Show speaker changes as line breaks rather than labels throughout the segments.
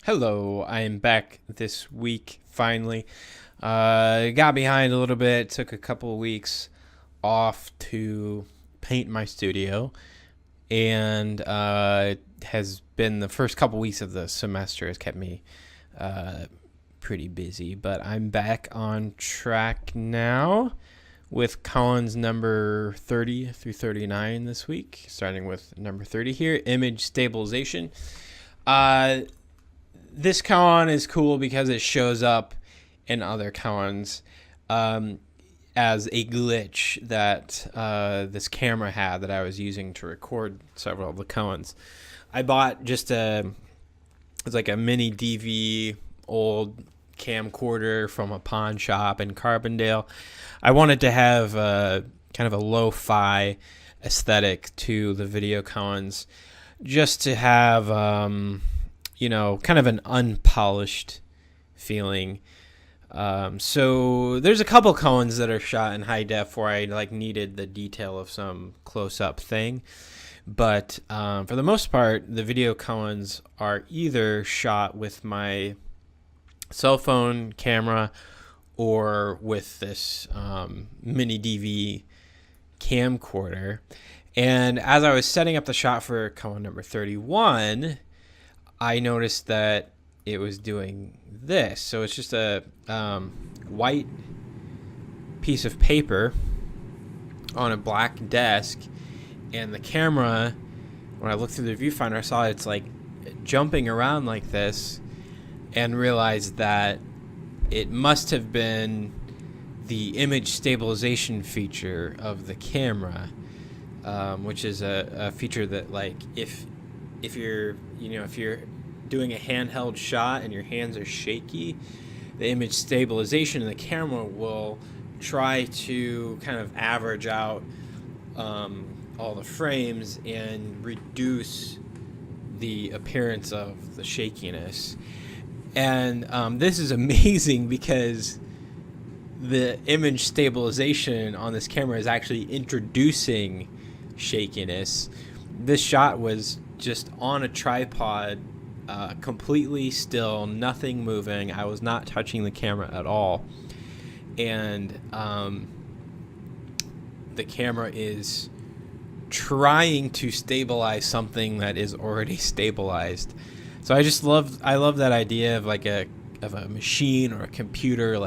Hello, I am back this week finally. Got behind a little bit, took a couple of weeks off to paint my studio, and has been the first couple weeks of the semester has kept me pretty busy. But I'm back on track now with Koans number 30 through 39 this week, starting with number 30 here, image stabilization. This Kōan is cool because it shows up in other Kōans as a glitch that this camera had that I was using to record several of the Kōans. I bought just it's like a mini DV old camcorder from a pawn shop in Carbondale. I wanted to have kind of a lo-fi aesthetic to the video Kōans, just to have kind of an unpolished feeling. So there's a couple Koans that are shot in high def where I needed the detail of some close-up thing. But for the most part, the video Koans are either shot with my cell phone camera or with this mini DV camcorder. And as I was setting up the shot for Koan number 31, I noticed that it was doing this. So it's just a white piece of paper on a black desk, and the camera, when I looked through the viewfinder, I saw it's like jumping around like this, and realized that it must have been the image stabilization feature of the camera, which is a feature that if you're doing a handheld shot and your hands are shaky, the image stabilization in the camera will try to kind of average out all the frames and reduce the appearance of the shakiness. And this is amazing because the image stabilization on this camera is actually introducing shakiness. This shot was just on a tripod, completely still, nothing moving. I was not touching the camera at all. And the camera is trying to stabilize something that is already stabilized. So I love that idea of a machine or a computer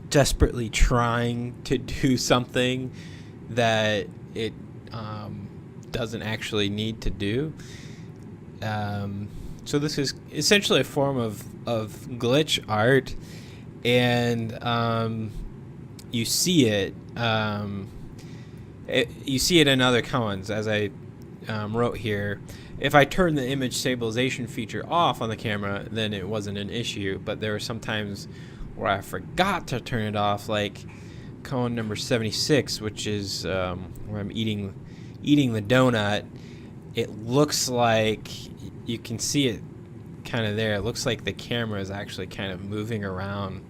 desperately trying to do something that it doesn't actually need to do. So this is essentially a form of glitch art, and you see it. You see it in other Koans, as I wrote here. If I turn the image stabilization feature off on the camera, then it wasn't an issue. But there were some times where I forgot to turn it off, like Koan number 76, which is where I'm eating the donut. It looks like you can see it kind of there. It looks like the camera is actually kind of moving around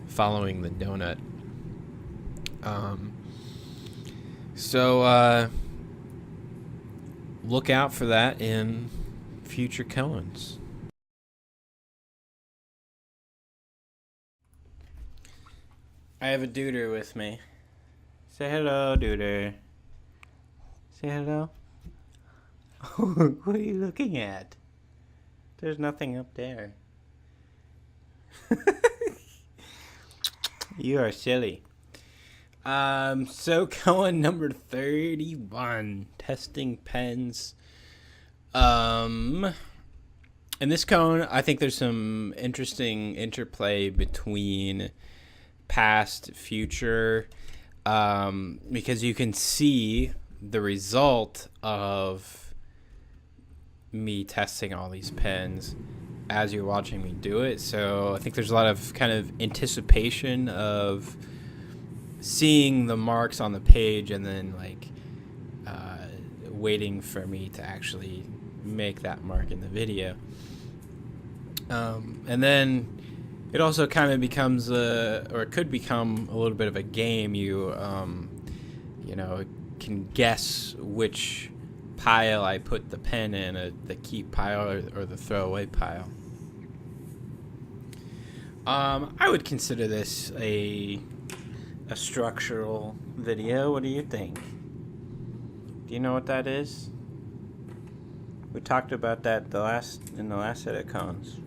following the donut. So look out for that in future Koans. I have a duder with me. Say hello, duder. Say hello. What are you looking at? There's nothing up there. You are silly. So Koan number 31, testing pens. In this Koan, I think there's some interesting interplay between past, future, because you can see the result of me testing all these pens as you're watching me do it. So I think there's a lot of kind of anticipation of seeing the marks on the page, and then waiting for me to actually make that mark in the video. And then it also kind of becomes or it could become a little bit of a game. You can guess which pile I put the pen in, the keep pile or the throwaway pile. I would consider this a structural video. What do you think? Do you know what that is? We talked about that in the last set of Koans.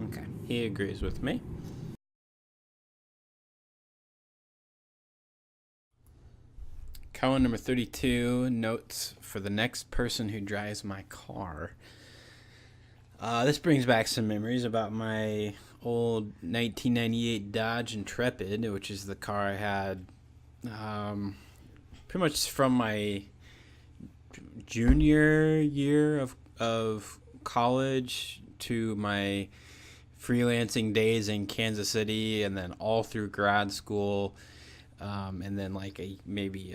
Okay, he agrees with me. Koan number 32, notes for the next person who drives my car. This brings back some memories about my old 1998 Dodge Intrepid, which is the car I had pretty much from my junior year of college to my freelancing days in Kansas City, and then all through grad school. And then like maybe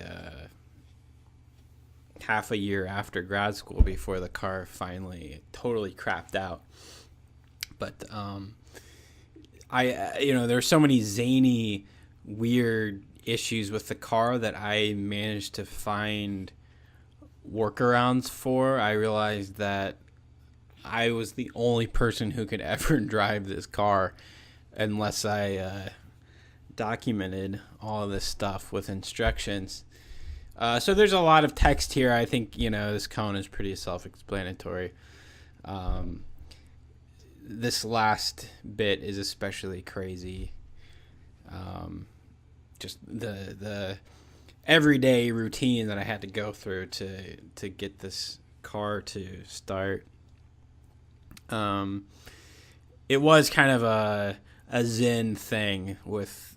half a year after grad school before the car finally totally crapped out. But there's so many zany, weird issues with the car that I managed to find workarounds for. I realized that I was the only person who could ever drive this car unless I documented all of this stuff with instructions. So there's a lot of text here. I think, this Koan is pretty self-explanatory. This last bit is especially crazy. Just the everyday routine that I had to go through to get this car to start. It was kind of a zen thing with,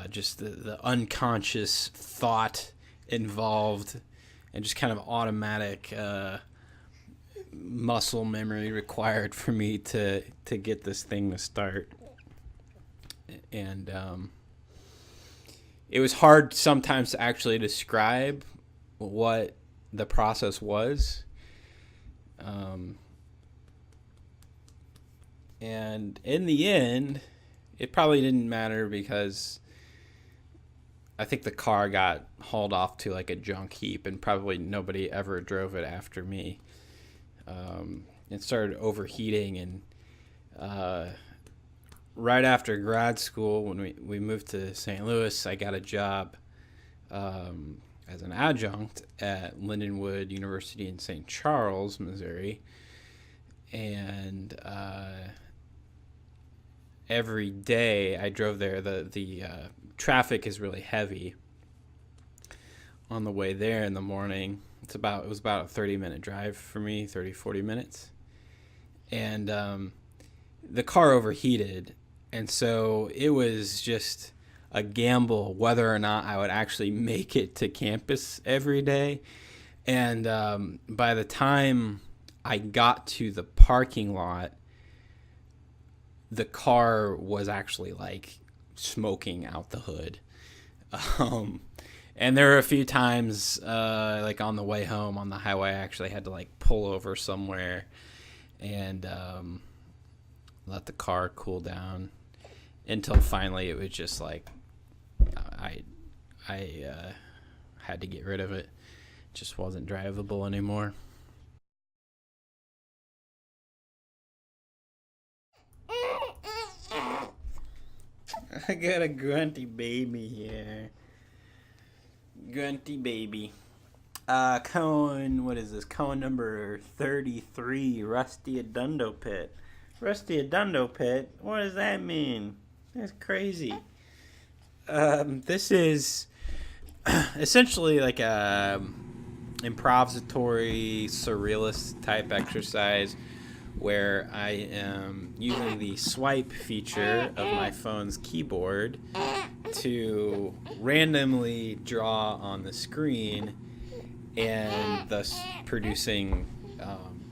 just the unconscious thought involved and just kind of automatic muscle memory required for me to get this thing to start. And it was hard sometimes to actually describe what the process was. And in the end, it probably didn't matter because I think the car got hauled off to like a junk heap and probably nobody ever drove it after me. It started overheating, and right after grad school, when we moved to St. Louis, I got a job as an adjunct at Lindenwood University in St. Charles, Missouri. And every day I drove there. The traffic is really heavy on the way there in the morning. It was about a 30-minute drive for me, 40 minutes. And the car overheated, and so it was just a gamble whether or not I would actually make it to campus every day. And by the time I got to the parking lot, the car was actually like smoking out the hood. And there were a few times, like on the way home on the highway, I actually had to like pull over somewhere and let the car cool down until finally it was just like I had to get rid of it. It just wasn't drivable anymore. I got a grunty baby here. Grunty baby. Koan, what is this? Koan number 33, Rusty Odundo Pitt. Rusty Odundo Pitt? What does that mean? That's crazy. This is essentially like a improvisatory, surrealist type exercise where I am using the swipe feature of my phone's keyboard to randomly draw on the screen and thus producing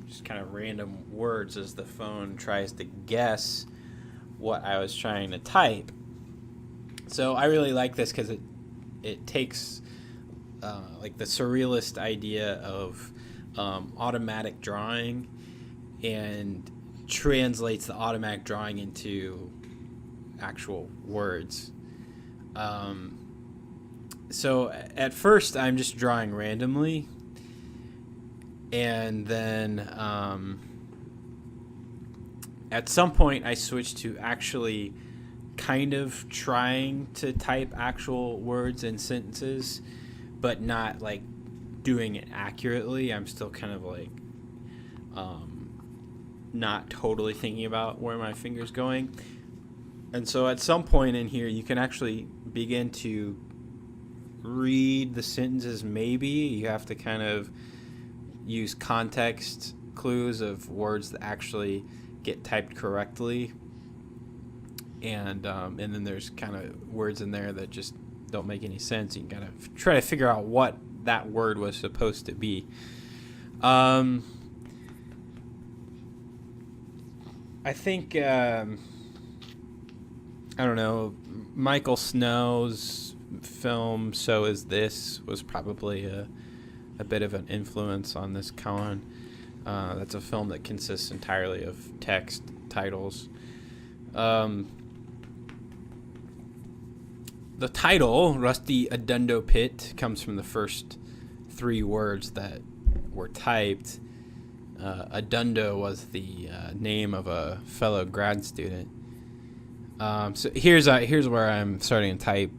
just kind of random words as the phone tries to guess what I was trying to type. So I really like this because it takes like the surrealist idea of automatic drawing and translates the automatic drawing into actual words. So at first I'm just drawing randomly, and then at some point I switched to actually kind of trying to type actual words and sentences, but not like doing it accurately. I'm still kind of like not totally thinking about where my finger's going. And so at some point in here, you can actually begin to read the sentences. Maybe you have to kind of use context clues of words that actually get typed correctly. And then there's kind of words in there that just don't make any sense. You can kind of try to figure out what that word was supposed to be. I think, I don't know, Michael Snow's film So Is This was probably a bit of an influence on this Koan. That's a film that consists entirely of text titles. The title, Rusty Odundo Pitt, comes from the first 3 words that were typed. Odundo was the name of a fellow grad student. So here's where I'm starting to type.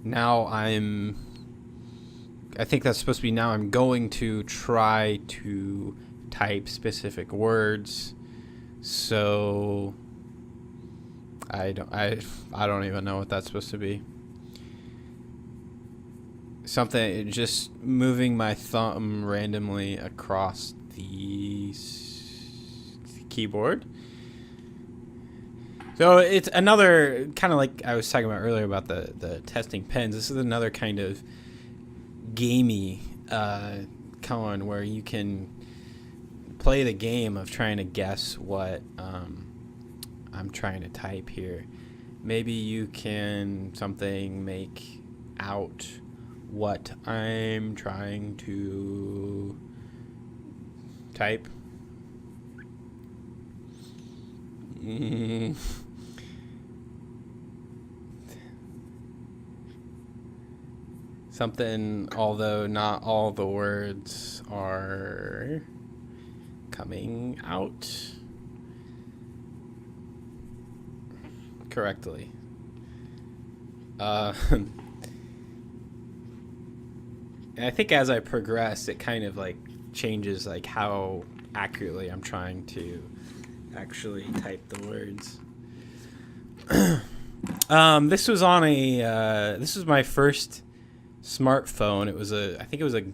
Now I think that's supposed to be now I'm going to try to type specific words. So I don't even know what that's supposed to be. Something, just moving my thumb randomly across the keyboard. So it's another kind of like I was talking about earlier about the testing pens. This is another kind of gamey Koan where you can play the game of trying to guess what I'm trying to type here. Maybe you can make out what I'm trying to type. Something, although not all the words are coming out correctly. And I think as I progress, it kind of like changes like how accurately I'm trying to actually type the words. This was on this was my first smartphone. I think it was a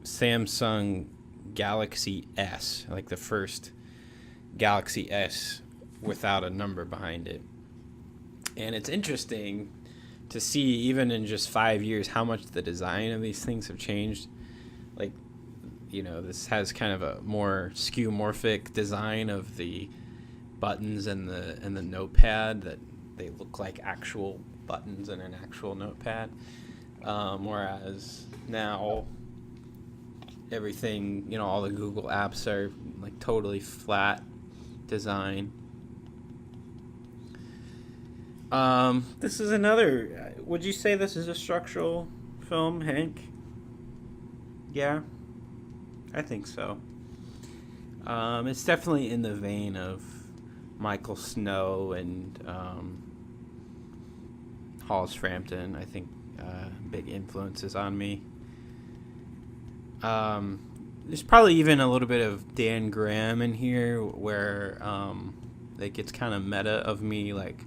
Samsung Galaxy S, like the first Galaxy S without a number behind it. And it's interesting to see, even in just 5 years, how much the design of these things have changed. Like, you know, this has kind of a more skeuomorphic design of the buttons and the notepad, that they look like actual buttons in an actual notepad. Whereas now everything, you know, all the Google apps are like totally flat design. This is another, would you say this is a structural film, Hank? Yeah, I think so. It's definitely in the vein of Michael Snow and Hollis Frampton. I think big influences on me. There's probably even a little bit of Dan Graham in here, where it gets kind of meta of me like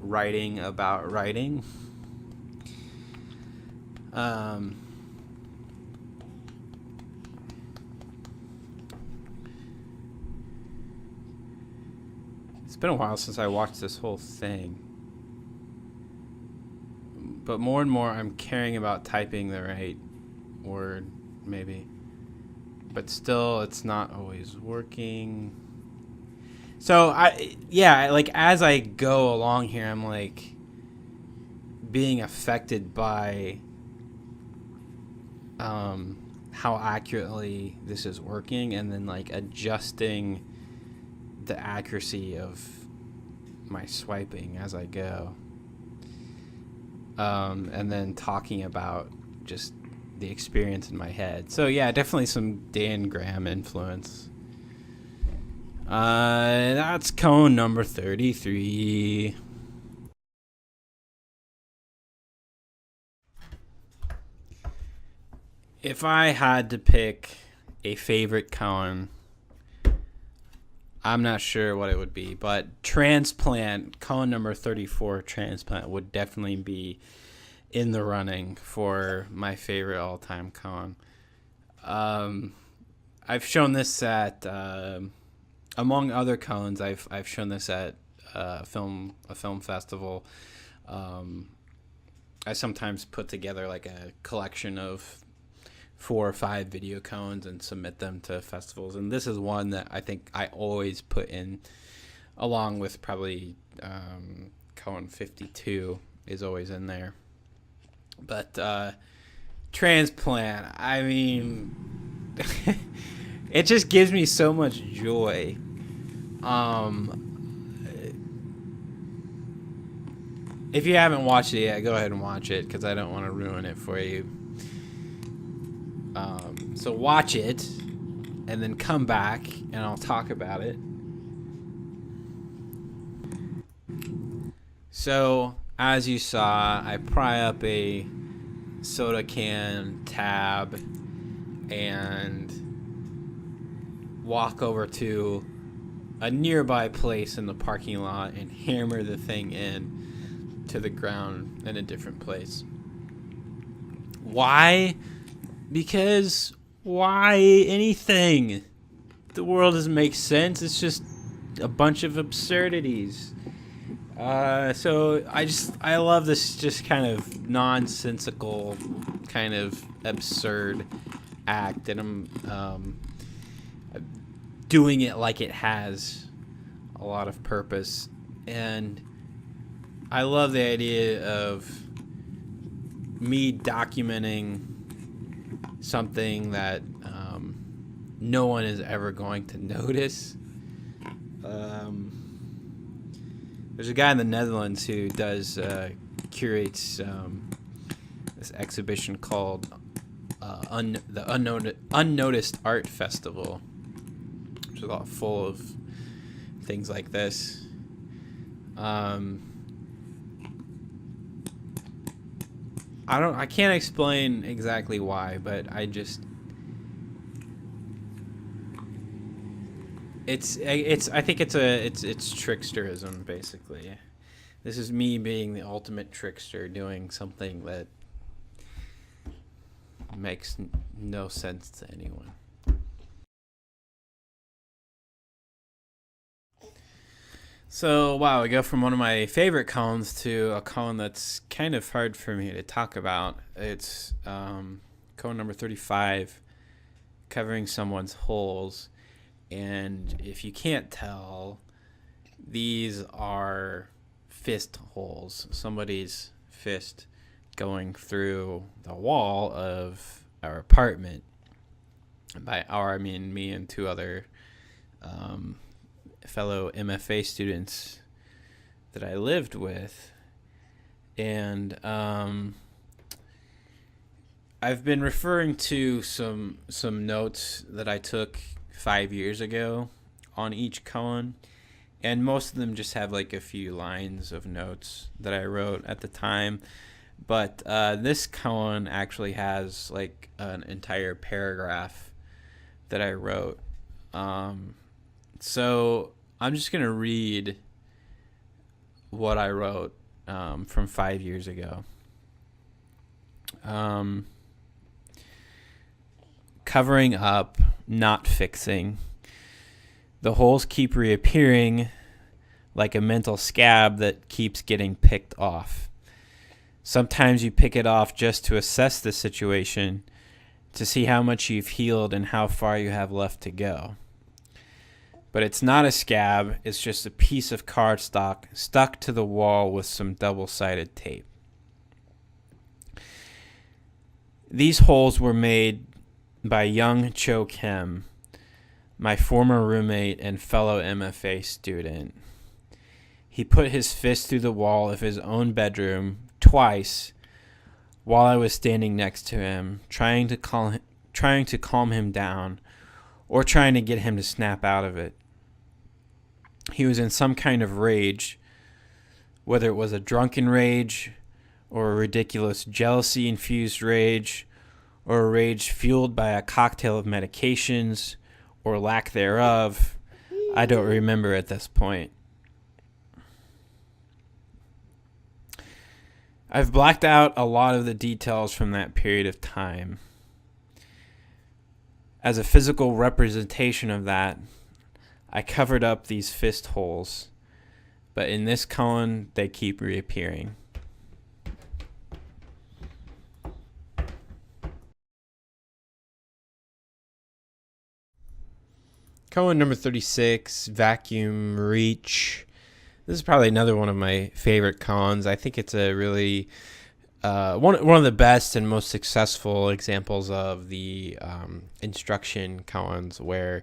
writing about writing. It's been a while since I watched this whole thing, but more and more I'm caring about typing the right word, maybe, but still it's not always working. So like as I go along here, I'm like being affected by how accurately this is working, and then like adjusting the accuracy of my swiping as I go. and then talking about just the experience in my head. So yeah, definitely some Dan Graham influence. That's Koan number 33. If I had to pick a favorite Koan, I'm not sure what it would be, but Transplant, Koan number 34, Transplant would definitely be in the running for my favorite all-time Koan. I've shown this at, among other Koans, I've shown this at a film festival. I sometimes put together like a collection of 4 or 5 video Koans and submit them to festivals, and this is one that I think I always put in, along with probably Koan 52 is always in there. But Transplant, I mean, it just gives me so much joy. If you haven't watched it yet, go ahead and watch it, because I don't want to ruin it for you. So watch it, and then come back, and I'll talk about it. So, as you saw, I pry up a soda can tab and walk over to a nearby place in the parking lot and hammer the thing in to the ground in a different place. Why? Because why anything? The world doesn't make sense. It's just a bunch of absurdities. So I love this just kind of nonsensical, kind of absurd act, and I'm doing it like it has a lot of purpose. And I love the idea of me documenting something that no one is ever going to notice. There's a guy in the Netherlands who curates this exhibition called the Unnoticed Art Festival, which is a lot full of things like this. I can't explain exactly why, but I think it's tricksterism, basically. This is me being the ultimate trickster, doing something that makes no sense to anyone. So, wow, we go from one of my favorite Koans to a Koan that's kind of hard for me to talk about. It's Koan number 35, covering someone's holes. And if you can't tell, these are fist holes. Somebody's fist going through the wall of our apartment. And by our, I mean me and 2 other fellow MFA students that I lived with. And I've been referring to some notes that I took 5 years ago on each Koan, and most of them just have like a few lines of notes that I wrote at the time. But this Koan actually has like an entire paragraph that I wrote. So I'm just going to read what I wrote from 5 years ago. Covering up, not fixing. The holes keep reappearing like a mental scab that keeps getting picked off. Sometimes you pick it off just to assess the situation, to see how much you've healed and how far you have left to go. But it's not a scab, it's just a piece of cardstock stuck to the wall with some double-sided tape. These holes were made by young Cho Kim, my former roommate and fellow MFA student. He put his fist through the wall of his own bedroom twice while I was standing next to him, trying to calm him down, or trying to get him to snap out of it. He was in some kind of rage, whether it was a drunken rage, or a ridiculous jealousy-infused rage, or a rage fueled by a cocktail of medications, or lack thereof. I don't remember at this point. I've blacked out a lot of the details from that period of time. As a physical representation of that, I covered up these fist holes, but in this koan, they keep reappearing. Koan number 36, Vacuum Reach. This is probably another one of my favorite koans. I think it's a really one of the best and most successful examples of the instruction koans, where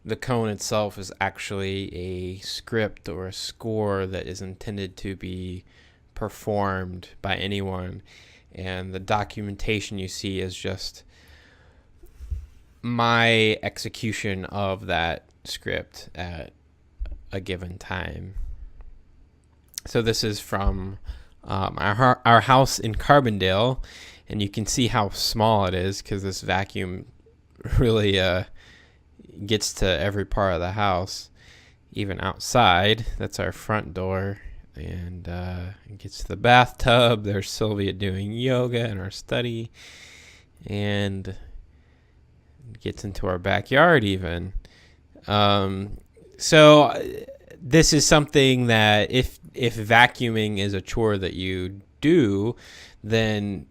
the koan itself is actually a script or a score that is intended to be performed by anyone, and the documentation you see is just my execution of that script at a given time. So this is from our house in Carbondale, and you can see how small it is because this vacuum really gets to every part of the house, even outside. That's our front door, and it gets to the bathtub. There's Sylvia doing yoga in our study, and gets into our backyard even. So this is something that if vacuuming is a chore that you do, then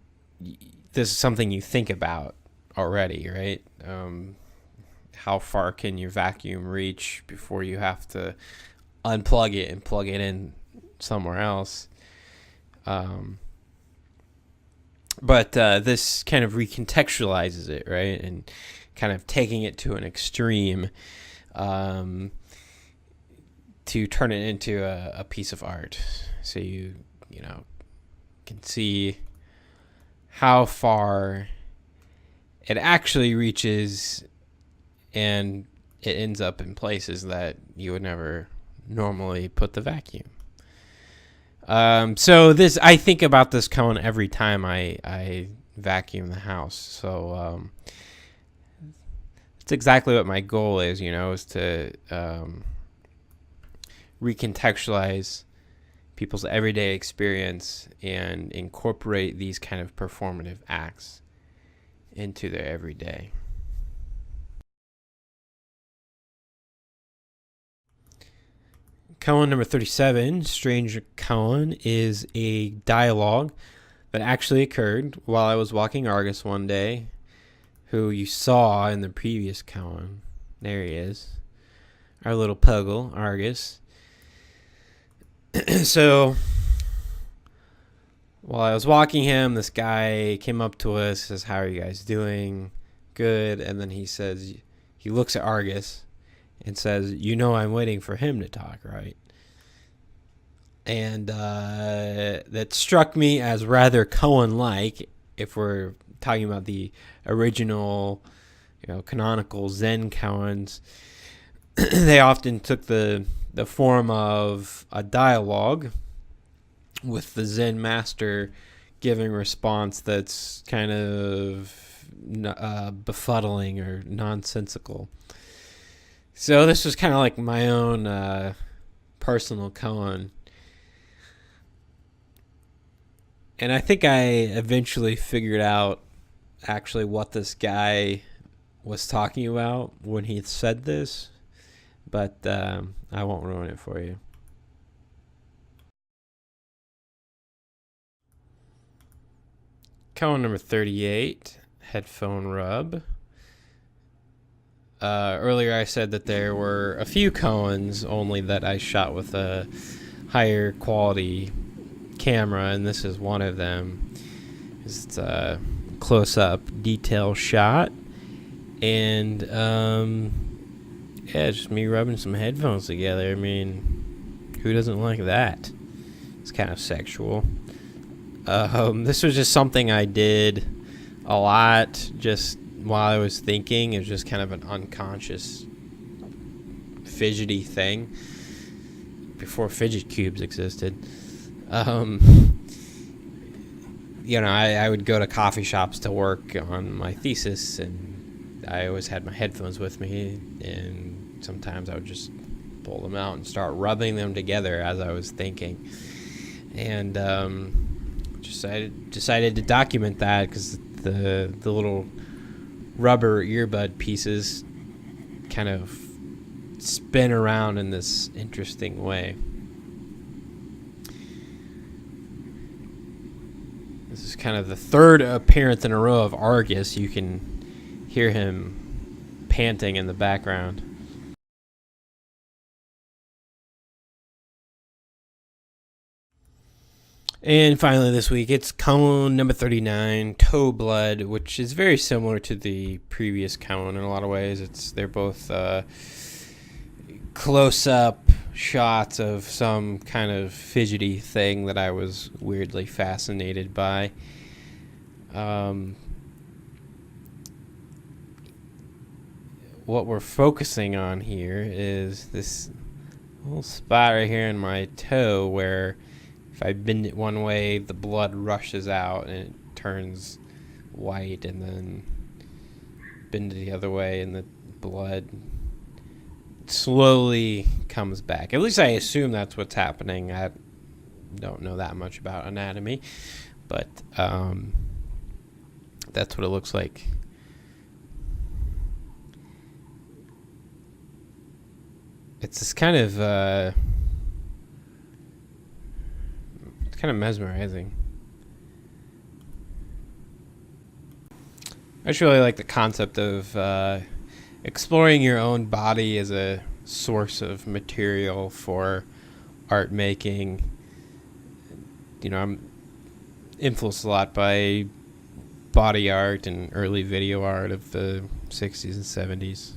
this is something you think about already, right? How far can your vacuum reach before you have to unplug it and plug it in somewhere else? But this kind of recontextualizes it, right? And kind of taking it to an extreme to turn it into a piece of art. So you can see how far it actually reaches, and it ends up in places that you would never normally put the vacuum. So this, I think about this koan every time I vacuum the house. So it's exactly what my goal is, is to recontextualize people's everyday experience and incorporate these kind of performative acts into their everyday. Koan number 37, Stranger Koan, is a dialogue that actually occurred while I was walking Argus one day, who you saw in the previous koan. There he is, our little puggle, Argus. So while I was walking him, this guy came up to us, says, "How are you guys doing?" "Good." And then he says, he looks at Argus and says, "I'm waiting for him to talk, right?" And that struck me as rather Koan-like. If we're talking about the original, canonical Zen koans, they often took the form of a dialogue with the Zen master giving response that's kind of befuddling or nonsensical. So this was kind of like my own personal koan. And I think I eventually figured out actually what this guy was talking about when he said this, but I won't ruin it for you. Koan number 38, Headphone Rub. Earlier I said that there were a few koans only that I shot with a higher quality camera, and this is one of them. It's a close-up detail shot, and just me rubbing some headphones together. I mean, who doesn't like that? It's kind of sexual. This was just something I did a lot just while I was thinking. It was just kind of an unconscious fidgety thing before fidget cubes existed. I would go to coffee shops to work on my thesis, and I always had my headphones with me, and sometimes I would just pull them out and start rubbing them together as I was thinking. And decided to document that because the little rubber earbud pieces kind of spin around in this interesting way. This is kind of the third appearance in a row of Argus. You can hear him panting in the background. And finally this week, it's Koan number 39, Toe Blood, which is very similar to the previous Koan in a lot of ways. They're both close-up shots of some kind of fidgety thing that I was weirdly fascinated by. What we're focusing on here is this little spot right here in my toe where if I bend it one way, the blood rushes out and it turns white, and then bend it the other way and the blood slowly comes back. At least I assume that's what's happening. I don't know that much about anatomy, but that's what it looks like. It's this kind of mesmerizing. I just really like the concept of exploring your own body as a source of material for art making. I'm influenced a lot by body art and early video art of the 60s and 70s.